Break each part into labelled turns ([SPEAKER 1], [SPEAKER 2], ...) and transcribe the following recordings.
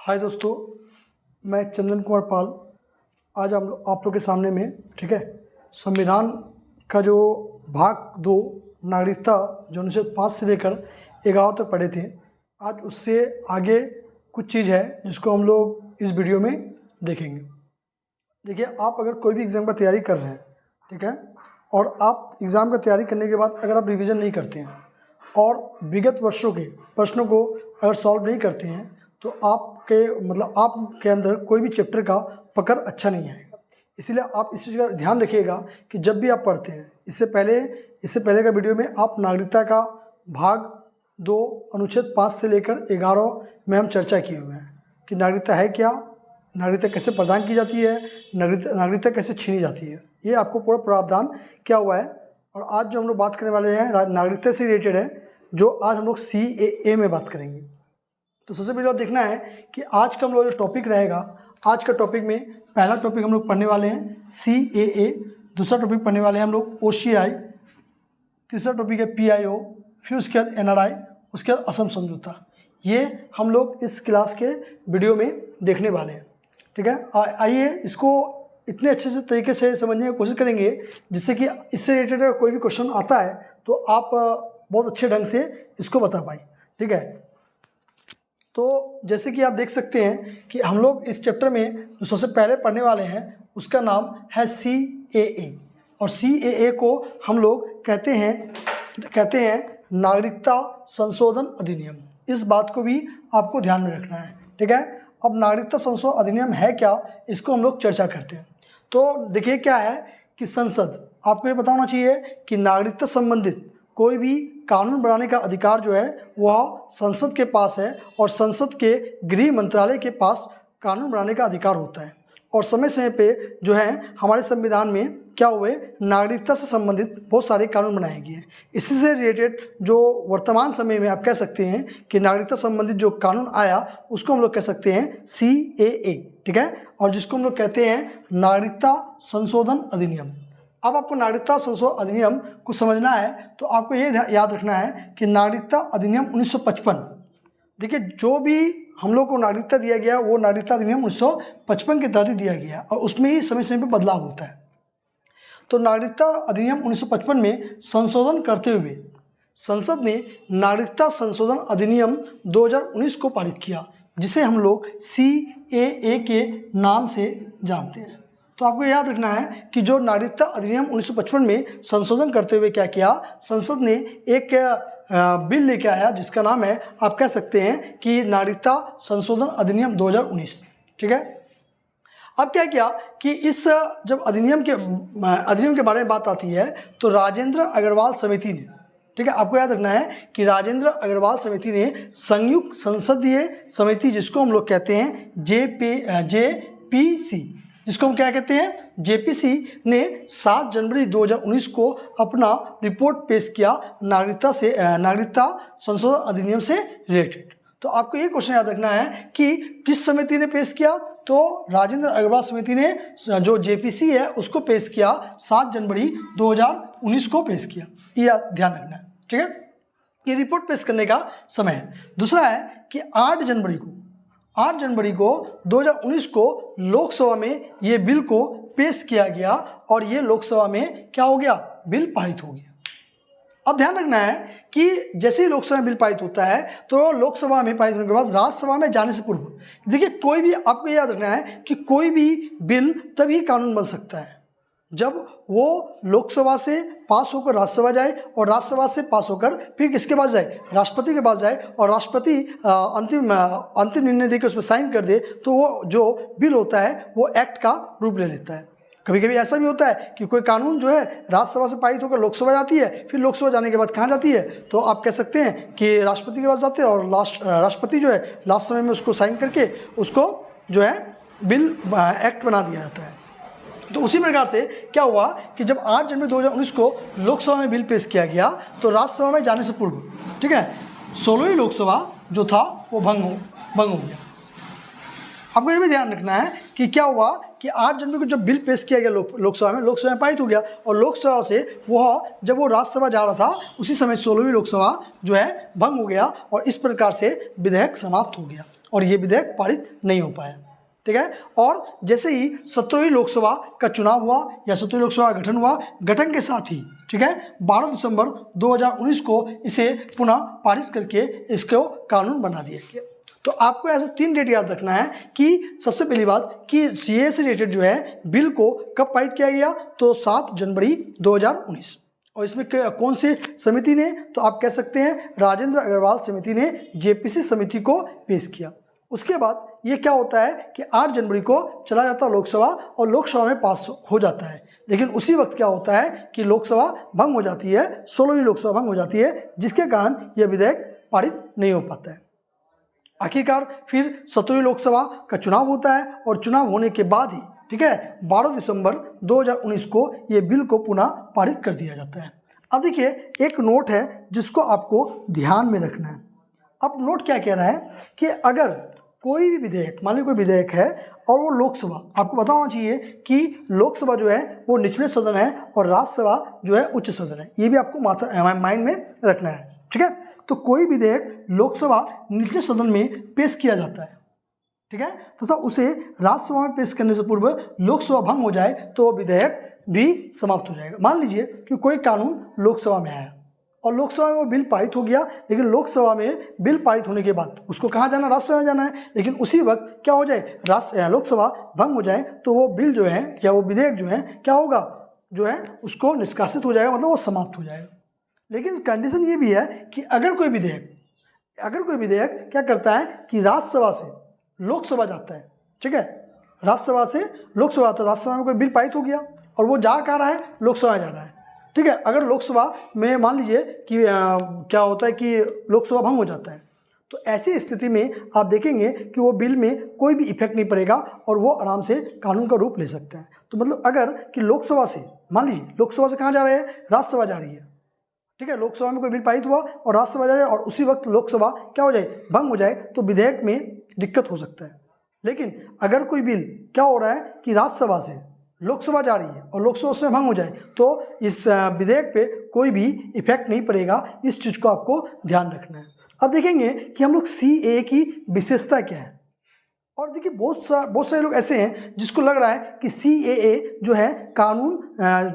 [SPEAKER 1] हाय दोस्तों, मैं चंदन कुमार पाल। आज हम आप लोग के सामने में ठीक है संविधान का जो भाग 2 नागरिकता जो 1905 से लेकर 11 तक पढ़े थे, आज उससे आगे कुछ चीज़ है जिसको हम लोग इस वीडियो में देखेंगे। देखिए, आप अगर कोई भी एग्ज़ाम का तैयारी कर रहे हैं, ठीक है, और आप एग्ज़ाम का तैयारी करने के बाद अगर आप रिवीजन नहीं करते हैं और विगत वर्षों के प्रश्नों को अगर सॉल्व नहीं करते हैं तो आपके अंदर कोई भी चैप्टर का पकड़ अच्छा नहीं आएगा। इसीलिए आप इस चीज़ का ध्यान रखिएगा कि जब भी आप पढ़ते हैं, इससे पहले का वीडियो में आप नागरिकता का भाग 2 अनुच्छेद 5 से लेकर 11 में हम चर्चा किए हुए हैं कि नागरिकता है क्या, नागरिकता कैसे प्रदान की जाती है, नागरिकता कैसे छीनी जाती है, ये आपको पूरा प्रावधान क्या हुआ है। और आज जो हम लोग बात करने वाले हैं नागरिकता से रिलेटेड है, जो आज हम लोग CAA में बात करेंगे। तो सबसे पहले देखना है कि आज का हम लोग जो टॉपिक रहेगा, आज का टॉपिक में पहला टॉपिक हम लोग पढ़ने वाले हैं CAA, दूसरा टॉपिक पढ़ने वाले हैं हम लोग OCI, तीसरा टॉपिक है PIO, फिर उसके बाद NRI, उसके बाद असम समझौता। ये हम लोग इस क्लास के वीडियो में देखने वाले हैं, ठीक है। आइए इसको इतने अच्छे से तरीके से समझने की कोशिश करेंगे जिससे कि इससे रिलेटेड अगर कोई भी क्वेश्चन आता है तो आप बहुत अच्छे ढंग से इसको बता पाए, ठीक है। तो जैसे कि आप देख सकते हैं कि हम लोग इस चैप्टर में जो सबसे पहले पढ़ने वाले हैं उसका नाम है CAA, और CAA को हम लोग कहते हैं नागरिकता संशोधन अधिनियम। इस बात को भी आपको ध्यान में रखना है, ठीक है। अब नागरिकता संशोधन अधिनियम है क्या, इसको हम लोग चर्चा करते हैं। तो देखिए क्या है कि संसद, आपको ये पता होना चाहिए कि नागरिकता संबंधित कोई भी कानून बनाने का अधिकार जो है वह संसद के पास है, और संसद के गृह मंत्रालय के पास कानून बनाने का अधिकार होता है। और समय समय पे जो है हमारे संविधान में क्या हुए, नागरिकता से संबंधित बहुत सारे कानून बनाए गए हैं। इसी से रिलेटेड जो वर्तमान समय में आप कह सकते हैं कि नागरिकता संबंधित जो कानून आया उसको हम लोग कह सकते हैं CAA, ठीक है, और जिसको हम लोग कहते हैं नागरिकता संशोधन अधिनियम। अब आपको नागरिकता संशोधन अधिनियम को समझना है तो आपको ये याद रखना है कि नागरिकता अधिनियम 1955, देखिए जो भी हम लोग को नागरिकता दिया गया वो नागरिकता अधिनियम 1955 के तहत दिया गया, और उसमें ही समय समय पर बदलाव होता है। तो नागरिकता अधिनियम 1955 में संशोधन करते हुए संसद ने नागरिकता संशोधन अधिनियम 2019 को पारित किया, जिसे हम लोग CAA के नाम से जानते हैं। तो आपको याद रखना है कि जो नागरिकता अधिनियम 1955 में संशोधन करते हुए क्या किया, संसद ने एक बिल लेके आया जिसका नाम है, आप कह सकते हैं कि नागरिकता संशोधन अधिनियम 2019, ठीक है। अब क्या किया कि इस जब अधिनियम के बारे में बात आती है तो राजेंद्र अग्रवाल समिति ने, ठीक है, आपको याद रखना है कि राजेंद्र अग्रवाल समिति ने संयुक्त संसदीय समिति, जिसको हम लोग कहते हैं JPC, जिसको हम क्या कहते हैं JPC, ने 7 जनवरी 2019 को अपना रिपोर्ट पेश किया नागरिकता संशोधन अधिनियम से रिलेटेड। तो आपको ये क्वेश्चन याद रखना है कि किस समिति ने पेश किया, तो राजेंद्र अग्रवाल समिति ने जो JPC है उसको पेश किया, 7 जनवरी 2019 को पेश किया, ये ध्यान रखना है, ठीक है। ये रिपोर्ट पेश करने का समय है। दूसरा है कि 8 जनवरी को 2019 को लोकसभा में ये बिल को पेश किया गया, और ये लोकसभा में क्या हो गया, बिल पारित हो गया। अब ध्यान रखना है कि जैसे ही लोकसभा में बिल पारित होता है तो लोकसभा में पारित होने के बाद राज्यसभा में जाने से पूर्व, देखिए कोई भी, आपको याद रखना है कि कोई भी बिल तभी कानून बन सकता है जब वो लोकसभा से पास होकर राज्यसभा जाए, और राज्यसभा से पास होकर फिर किसके पास जाए, राष्ट्रपति के पास जाए, और राष्ट्रपति अंतिम निर्णय देकर उस पर साइन कर दे, तो वो जो बिल होता है वो एक्ट का रूप ले लेता है। कभी कभी ऐसा भी होता है कि कोई कानून जो है राज्यसभा से पारित होकर लोकसभा जाती है, फिर लोकसभा जाने के बाद कहाँ जाती है, तो आप कह सकते हैं कि राष्ट्रपति के पास जाते हैं, और राष्ट्रपति जो है लास्ट समय में उसको साइन करके उसको जो है बिल एक्ट बना दिया जाता है। तो उसी प्रकार से क्या हुआ कि जब 8 जनवरी 2019 को लोकसभा में बिल पेश किया गया तो राज्यसभा में जाने से पूर्व, ठीक है, 16वीं लोकसभा जो था वो भंग हो गया। आपको ये भी ध्यान रखना है कि क्या हुआ कि 8 जनवरी को जब बिल पेश किया गया लोकसभा में पारित हो गया, और लोकसभा से जब वो राज्यसभा जा रहा था उसी समय 16वीं लोकसभा जो है भंग हो गया, और इस प्रकार से विधेयक समाप्त हो गया और ये विधेयक पारित नहीं हो पाया। ठीक है। और जैसे ही 17वीं लोकसभा का चुनाव हुआ या 17वीं लोकसभा का गठन हुआ, गठन के साथ ही ठीक है 12 दिसंबर 2019 को इसे पुनः पारित करके इसको कानून बना दिया गया। तो आपको ऐसे 3 डेट याद रखना है कि सबसे पहली बात कि सीएए से रिलेटेड जो है बिल को कब पारित किया गया, तो 7 जनवरी 2019। और इसमें कौन से समिति ने, तो आप कह सकते हैं राजेंद्र अग्रवाल समिति ने जेपीसी समिति को पेश किया। उसके बाद ये क्या होता है कि 8 जनवरी को चला जाता है लोकसभा और लोकसभा में पास हो जाता है, लेकिन उसी वक्त क्या होता है कि लोकसभा भंग हो जाती है, 16वीं लोकसभा भंग हो जाती है, जिसके कारण यह विधेयक पारित नहीं हो पाता है। आखिरकार फिर 17वीं लोकसभा का चुनाव होता है और चुनाव होने के बाद ही ठीक है 12 दिसंबर 2019 को ये बिल को पुनः पारित कर दिया जाता है। अब देखिए एक नोट है जिसको आपको ध्यान में रखना है। अब नोट क्या कह रहा है कि अगर कोई भी विधेयक, मान लीजिए कोई विधेयक है और वो लोकसभा, आपको पता होना चाहिए कि लोकसभा जो है वो निचले सदन है और राज्यसभा जो है उच्च सदन है, ये भी आपको माइंड में रखना है। ठीक है। तो कोई विधेयक लोकसभा निचले सदन में पेश किया जाता है, ठीक है, तथा उसे राज्यसभा में पेश करने से पूर्व लोकसभा भंग हो जाए तो विधेयक भी समाप्त हो जाएगा। मान लीजिए कि कोई कानून लोकसभा में आया और लोकसभा में वो बिल पारित हो गया, लेकिन लोकसभा में बिल पारित होने के बाद उसको कहाँ जाना, राज्यसभा में जाना है, लेकिन उसी वक्त क्या हो जाए लोकसभा भंग हो जाए तो वो बिल जो है या वो विधेयक जो है क्या होगा, जो है उसको निष्कासित हो जाएगा, मतलब वो समाप्त हो जाएगा। लेकिन कंडीशन ये भी है कि अगर कोई विधेयक क्या करता है कि राज्यसभा से लोकसभा जाता है, ठीक है, राज्यसभा से लोकसभा आता है, राज्यसभा में कोई बिल पारित हो गया और वो जा कहाँ रहा है, लोकसभा जा रहा है। ठीक है। अगर लोकसभा में मान लीजिए कि क्या होता है कि लोकसभा भंग हो जाता है, तो ऐसी स्थिति में आप देखेंगे कि वो बिल में कोई भी इफेक्ट नहीं पड़ेगा और वो आराम से कानून का रूप ले सकता है। तो मतलब अगर कि लोकसभा से, मान लीजिए लोकसभा से कहाँ जा रहे हैं, राज्यसभा जा रही है, ठीक है, लोकसभा में कोई बिल पारित हुआ और राज्यसभा जा रही है और उसी वक्त लोकसभा क्या हो जाए, भंग हो जाए, तो विधेयक में दिक्कत हो सकता है। लेकिन अगर कोई बिल क्या हो रहा है कि राज्यसभा से लोकसभा जा रही है और लोकसभा उसमें भंग हो जाए तो इस विधेयक पे कोई भी इफेक्ट नहीं पड़ेगा, इस चीज़ को आपको ध्यान रखना है। अब देखेंगे कि हम लोग सीएए की विशेषता क्या है। और देखिए बहुत सारे लोग ऐसे हैं जिसको लग रहा है कि सीएए जो है कानून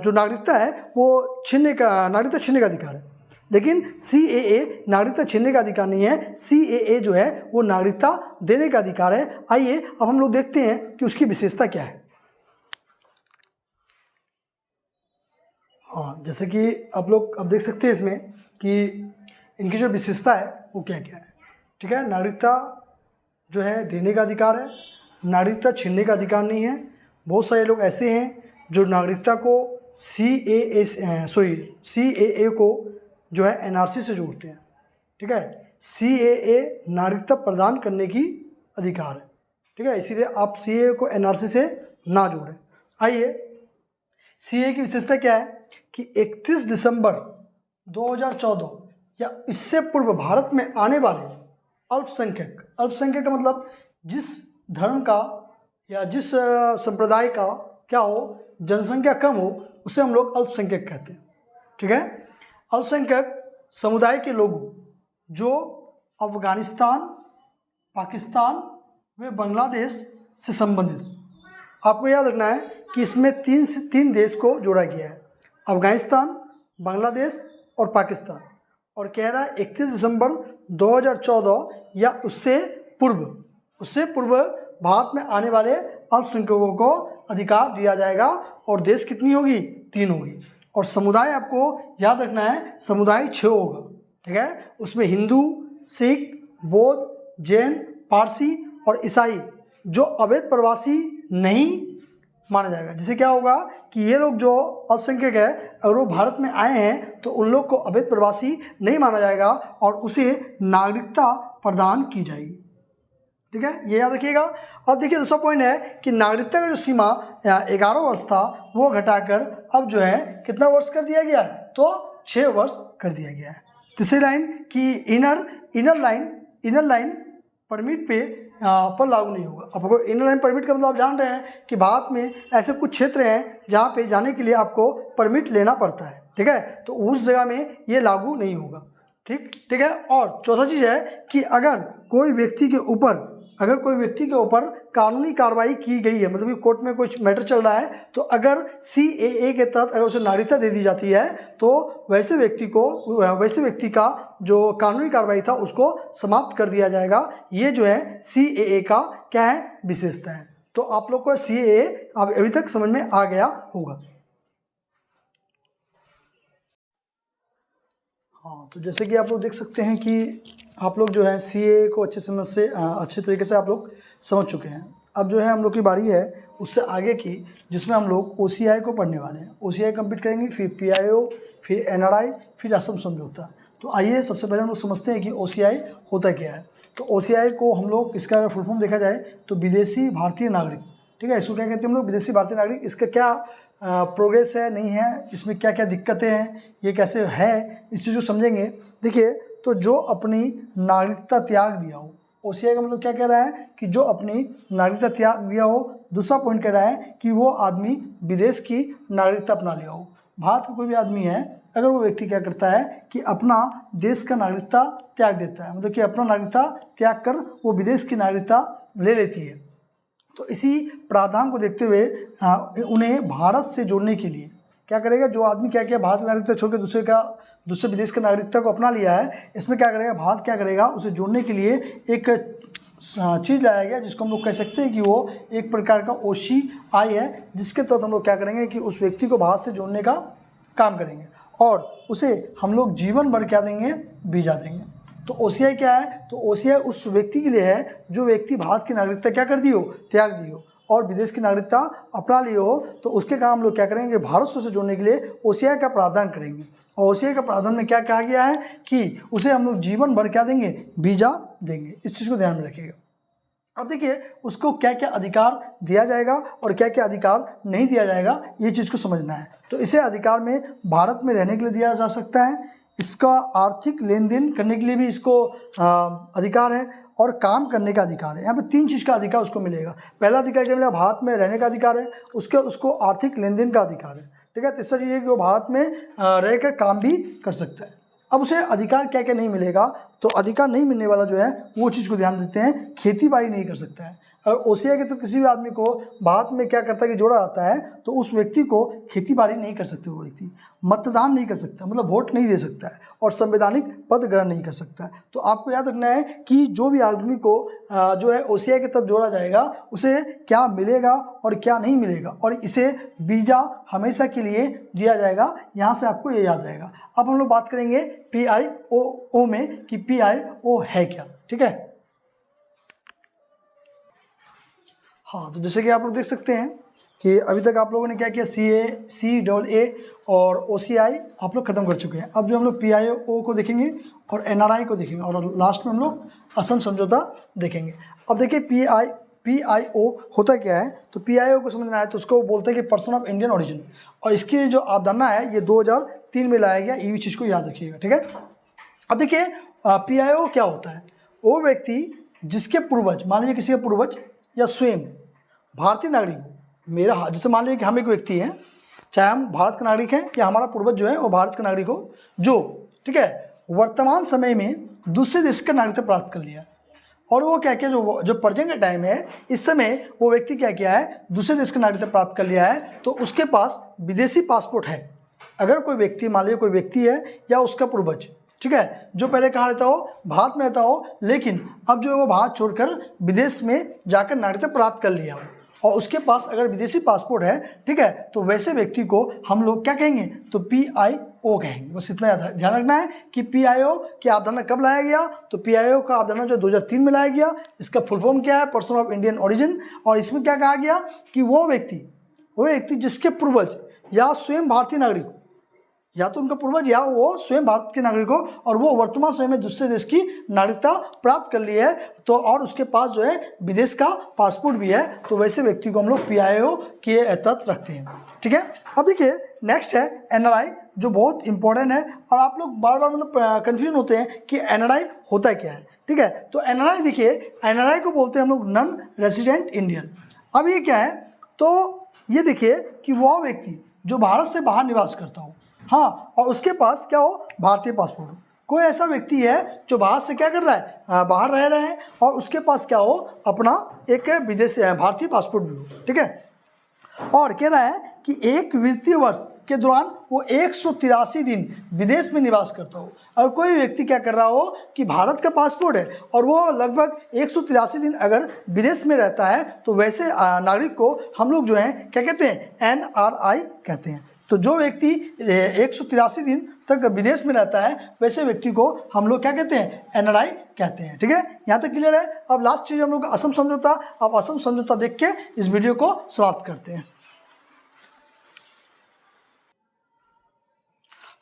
[SPEAKER 1] जो नागरिकता है वो नागरिकता छीनने का अधिकार है, लेकिन सीएए नागरिकता छीनने का अधिकार नहीं है, सीएए जो है वो नागरिकता देने का अधिकार है। आइए अब हम लोग देखते हैं कि उसकी विशेषता क्या है। हाँ, जैसे कि आप लोग अब देख सकते हैं इसमें कि इनकी जो विशेषता है वो क्या क्या है। ठीक है, नागरिकता जो है देने का अधिकार है, नागरिकता छीनने का अधिकार नहीं है। बहुत सारे लोग ऐसे हैं जो नागरिकता को सीएए को जो है एनआरसी से जोड़ते हैं। ठीक है, सीएए नागरिकता प्रदान करने की अधिकार है, ठीक है, इसीलिए आप सीएए को एनआरसी से ना जोड़ें। आइए सीएए की विशेषता क्या है कि 31 दिसंबर 2014 या इससे पूर्व भारत में आने वाले अल्पसंख्यक का मतलब जिस धर्म का या जिस संप्रदाय का क्या हो, जनसंख्या कम हो, उसे हम लोग अल्पसंख्यक कहते हैं। ठीक है, अल्पसंख्यक समुदाय के लोग जो अफगानिस्तान, पाकिस्तान व बांग्लादेश से संबंधित, आपको याद रखना है कि इसमें तीन देश को जोड़ा गया है, अफगानिस्तान, बांग्लादेश और पाकिस्तान। और कह रहा है 31 दिसंबर 2014 या उससे पूर्व भारत में आने वाले अल्पसंख्यकों को अधिकार दिया जाएगा। और देश कितनी होगी, 3 होगी। और समुदाय आपको याद रखना है, समुदाय 6 होगा। ठीक है, उसमें हिंदू, सिख, बौद्ध, जैन, पारसी और ईसाई जो अवैध प्रवासी नहीं माना जाएगा। जिससे क्या होगा कि ये लोग जो अल्पसंख्यक है अगर वो भारत में आए हैं तो उन लोग को अवैध प्रवासी नहीं माना जाएगा और उसे नागरिकता प्रदान की जाएगी। ठीक है, ये याद रखिएगा। अब देखिए दूसरा पॉइंट है कि नागरिकता का जो सीमा 11 वर्ष था वो घटाकर अब जो है कितना वर्ष कर दिया गया है, तो 6 वर्ष कर दिया गया है। तीसरी लाइन कि इनर लाइन परमिट पे पर लागू नहीं होगा। आपको इनर लाइन परमिट का मतलब आप जान रहे हैं कि भारत में ऐसे कुछ क्षेत्र हैं जहाँ पे जाने के लिए आपको परमिट लेना पड़ता है, ठीक है, तो उस जगह में ये लागू नहीं होगा। ठीक है। और चौथा चीज़ है कि अगर कोई व्यक्ति के ऊपर कानूनी कार्रवाई की गई है, मतलब कि कोर्ट में कुछ मैटर चल रहा है, तो अगर CAA के तहत अगर उसे नागरिकता दे दी जाती है तो वैसे व्यक्ति का जो कानूनी कार्रवाई था उसको समाप्त कर दिया जाएगा। ये जो है CAA का क्या है, विशेषता है। तो आप लोग को CAA अभी तक समझ में आ गया होगा। हाँ, तो जैसे कि आप लोग देख सकते हैं कि आप लोग जो है CAA को अच्छे तरीके से आप लोग समझ चुके हैं। अब जो है हम लोग की बारी है उससे आगे की, जिसमें हम लोग OCI को पढ़ने वाले हैं। OCI कंप्लीट करेंगे, फिर PIO, फिर NRI, फिर असम समझौता। तो आइए सबसे पहले हम लोग समझते हैं कि OCI होता क्या है। तो OCI को हम लोग, इसका अगर फुल फॉर्म देखा जाए तो विदेशी भारतीय नागरिक, ठीक है, इसको क्या कहते हैं हम लोग, विदेशी भारतीय नागरिक। इसका क्या प्रोग्रेस है, नहीं है, इसमें क्या क्या दिक्कतें हैं, ये कैसे है, इस चीज़ को समझेंगे। देखिए, तो जो अपनी नागरिकता त्याग दिया हो, OCI का मतलब क्या कह रहा है कि जो अपनी नागरिकता त्याग दिया हो। दूसरा पॉइंट कह रहा है कि वो आदमी विदेश की नागरिकता अपना लिया हो। भारत का कोई भी आदमी है, अगर वो व्यक्ति क्या करता है कि अपना देश का नागरिकता त्याग देता है, मतलब कि अपना नागरिकता त्याग कर वो विदेश की नागरिकता ले लेती है, तो इसी प्रावधान को देखते हुए उन्हें भारत से जोड़ने के लिए क्या करेगा, जो आदमी क्या किया, भारत की नागरिकता छोड़ के दूसरे विदेश की नागरिकता को अपना लिया है, इसमें क्या करेगा, भारत क्या करेगा, उसे जोड़ने के लिए एक चीज़ लाया गया जिसको हम लोग कह सकते हैं कि वो एक प्रकार का OCI है, जिसके तहत हम लोग क्या करेंगे कि उस व्यक्ति को भारत से जोड़ने का काम करेंगे और उसे हम लोग जीवन भर क्या देंगे, वीज़ा देंगे। तो OCI क्या है, तो OCI उस व्यक्ति के लिए है जो व्यक्ति भारत की नागरिकता क्या कर दी हो, त्याग दी हो, और विदेश की नागरिकता अपना ली हो, तो उसके काम हम लोग क्या करेंगे, भारत से जोड़ने के लिए OCI का प्रावधान करेंगे। और OCI का प्रावधान में क्या कहा गया है कि उसे हम लोग जीवन भर क्या देंगे, वीज़ा देंगे। इस चीज़ को ध्यान में रखिएगा। अब देखिए, उसको क्या क्या अधिकार दिया जाएगा और क्या क्या अधिकार नहीं दिया जाएगा, ये चीज़ को समझना है। तो इसे अधिकार में भारत में रहने के लिए दिया जा सकता है, इसका आर्थिक लेन देन करने के लिए भी इसको अधिकार है, और काम करने का अधिकार है। यहाँ पे 3 चीज़ का अधिकार उसको मिलेगा। पहला अधिकार क्या मिलेगा, भारत में रहने का अधिकार है, उसको आर्थिक लेन देन का अधिकार है, ठीक है। तीसरा चीज़ है कि वो भारत में रहकर काम भी कर सकता है। अब उसे अधिकार क्या क्या नहीं मिलेगा, तो अधिकार नहीं मिलने वाला जो है वो चीज़ को ध्यान देते हैं, खेती बाड़ी नहीं कर सकता है। अगर OCI के तहत किसी भी आदमी को भारत में क्या करता है कि जोड़ा जाता है, तो उस व्यक्ति को खेती बाड़ी नहीं कर सकते, वो व्यक्ति मतदान नहीं कर सकता, मतलब वोट नहीं दे सकता है, और संवैधानिक पद ग्रहण नहीं कर सकता है। तो आपको याद रखना है कि जो भी आदमी को जो है OCI के तहत जोड़ा जाएगा, उसे क्या मिलेगा और क्या नहीं मिलेगा, और इसे वीज़ा हमेशा के लिए दिया जाएगा। यहाँ से आपको ये याद रहेगा। अब हम लोग बात करेंगे PIO में कि PIO है क्या, ठीक है। हाँ, तो जैसे कि आप लोग देख सकते हैं कि अभी तक आप लोगों ने क्या किया, CAA और OCI आप लोग खत्म कर चुके हैं। अब जो हम लोग PIO को देखेंगे और NRI को देखेंगे, और लास्ट में हम लोग असम समझौता देखेंगे। अब देखिए, PIO होता क्या है, तो PIO को समझना है तो उसको बोलते हैं कि पर्सन ऑफ इंडियन ओरिजिन, और इसकी जो अवधारणा है ये 2003 में लाया गया। ये भी चीज़ को याद रखिएगा, ठीक है। अब देखिए, PIO क्या होता है, वो व्यक्ति जिसके पूर्वज, मान लीजिए किसी के पूर्वज या स्वयं भारतीय नागरिक, जैसे मान लीजिए कि हम एक व्यक्ति हैं, चाहे हम भारत के नागरिक हैं या हमारा पूर्वज जो है वो भारत का नागरिक हो, जो, ठीक है, वर्तमान समय में दूसरे देश का नागरिकता प्राप्त कर लिया, और वो क्या किया, जो प्रेजेंट का टाइम है, इस समय वो व्यक्ति क्या किया है, दूसरे देश का नागरिकता प्राप्त कर लिया है, तो उसके पास विदेशी पासपोर्ट है। अगर कोई व्यक्ति, मान लीजिए कोई व्यक्ति है या उसका पूर्वज, ठीक है, जो पहले कहाँ रहता हो, भारत में रहता हो, लेकिन अब जो है वो भारत छोड़कर विदेश में जाकर नागरिकता प्राप्त कर लिया हो, और उसके पास अगर विदेशी पासपोर्ट है, ठीक है, तो वैसे व्यक्ति को हम लोग क्या कहेंगे, तो PIO कहेंगे। बस इतना ध्यान रखना है कि PIO की अवधारणा कब लाया गया, तो PIO का अवधारणा जो 2003 में लाया गया। इसका फुल फॉर्म क्या है, पर्सन ऑफ इंडियन ओरिजिन, और इसमें क्या कहा गया कि वो व्यक्ति जिसके पूर्वज या स्वयं भारतीय नागरिक, या तो उनका पूर्वज या वो स्वयं भारत के नागरिक हो, और वो वर्तमान समय में दूसरे देश की नागरिकता प्राप्त कर ली है, तो और उसके पास जो है विदेश का पासपोर्ट भी है, तो वैसे व्यक्ति को हम लोग PIO के तहत रखते हैं, ठीक है। अब देखिए, नेक्स्ट है NRI, जो बहुत इंपॉर्टेंट है, और आप लोग बार बार मतलब कन्फ्यूजन होते हैं कि NRI होता क्या है। ठीक है। तो NRI देखिए, NRI को बोलते हैं हम लोग नॉन रेजिडेंट इंडियन। अब ये क्या है, तो ये देखिए कि वह व्यक्ति जो भारत से बाहर निवास करता हो, हाँ, और उसके पास क्या हो, भारतीय पासपोर्ट हो। कोई ऐसा व्यक्ति है जो बाहर से क्या कर रहा है, बाहर रह रहे हैं और उसके पास क्या हो, अपना एक विदेशी भारतीय पासपोर्ट भी हो, ठीक है। और कह रहा है कि एक वित्तीय वर्ष के दौरान वो 183 दिन विदेश में निवास करता हो। और कोई व्यक्ति क्या कर रहा हो कि भारत का पासपोर्ट है और वो लगभग 183 दिन अगर विदेश में रहता है, तो वैसे नागरिक को हम लोग जो है क्या कहते हैं, NRI कहते हैं। तो जो व्यक्ति 183 दिन तक विदेश में रहता है, वैसे व्यक्ति को हम लोग क्या कहते हैं, NRI कहते हैं, ठीक है। यहाँ तक क्लियर है। अब लास्ट चीज़ हम लोग असम समझौता। अब असम समझौता देख के इस वीडियो को समाप्त करते हैं।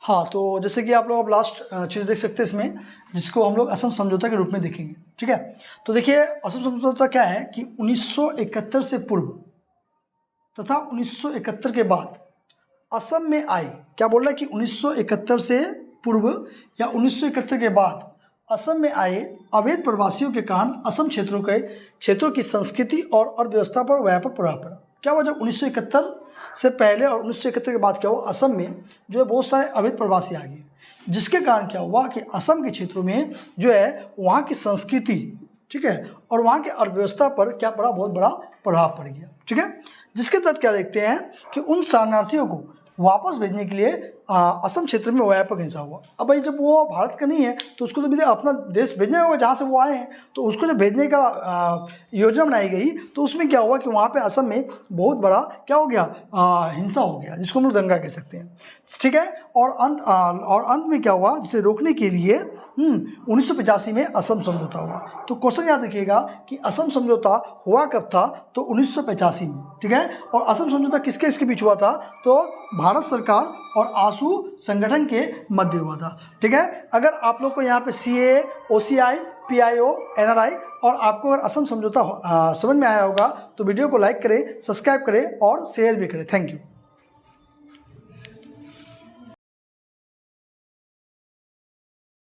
[SPEAKER 1] हाँ, तो जैसे कि आप लोग अब लास्ट चीज़ देख सकते हैं इसमें, जिसको हम लोग असम समझौता के रूप में देखेंगे, ठीक है। तो देखिए असम समझौता क्या है कि 1971 से पूर्व तथा 1971 के बाद असम में आए, क्या बोल रहा है कि 1971 से पूर्व या 1971 के बाद असम में आए अवैध प्रवासियों के कारण असम क्षेत्रों की संस्कृति और अर्थव्यवस्था पर व्यापक प्रभाव पड़ा। क्या हुआ, जब 1971 से पहले और 1971 के बाद क्या हुआ, असम में जो है बहुत सारे अवैध प्रवासी आ गए, जिसके कारण क्या हुआ कि असम के क्षेत्रों में जो है वहाँ की संस्कृति, ठीक है, और वहाँ की अर्थव्यवस्था पर क्या पड़ा, बहुत बड़ा प्रभाव पड़ गया, ठीक है। जिसके तहत क्या देखते हैं कि उन शरणार्थियों को वापस भेजने के लिए असम क्षेत्र में व्यापक हिंसा हुआ। अब भाई जब वो भारत का नहीं है तो उसको तो भी अपना देश भेजना होगा जहाँ से वो आए हैं, तो उसको जब भेजने का योजना बनाई गई, तो उसमें क्या हुआ कि वहाँ पे असम में बहुत बड़ा क्या हो गया, हिंसा हो गया, जिसको हम लोग दंगा कह सकते हैं, ठीक है। और अंत में क्या हुआ, जिसे रोकने के लिए 1985 में असम समझौता हुआ। तो क्वेश्चन याद रखिएगा कि असम समझौता हुआ कब था, तो 1985 में, ठीक है। और असम समझौता किसके बीच हुआ था, तो भारत सरकार और आसू संगठन के मध्य हुआ था, ठीक है। अगर आप लोग को यहाँ पे CAA, OCI, PIO, NRI और आपको अगर असम समझौता समझ में आया होगा, तो वीडियो को लाइक करें, सब्सक्राइब करें और शेयर भी करें। Thank you.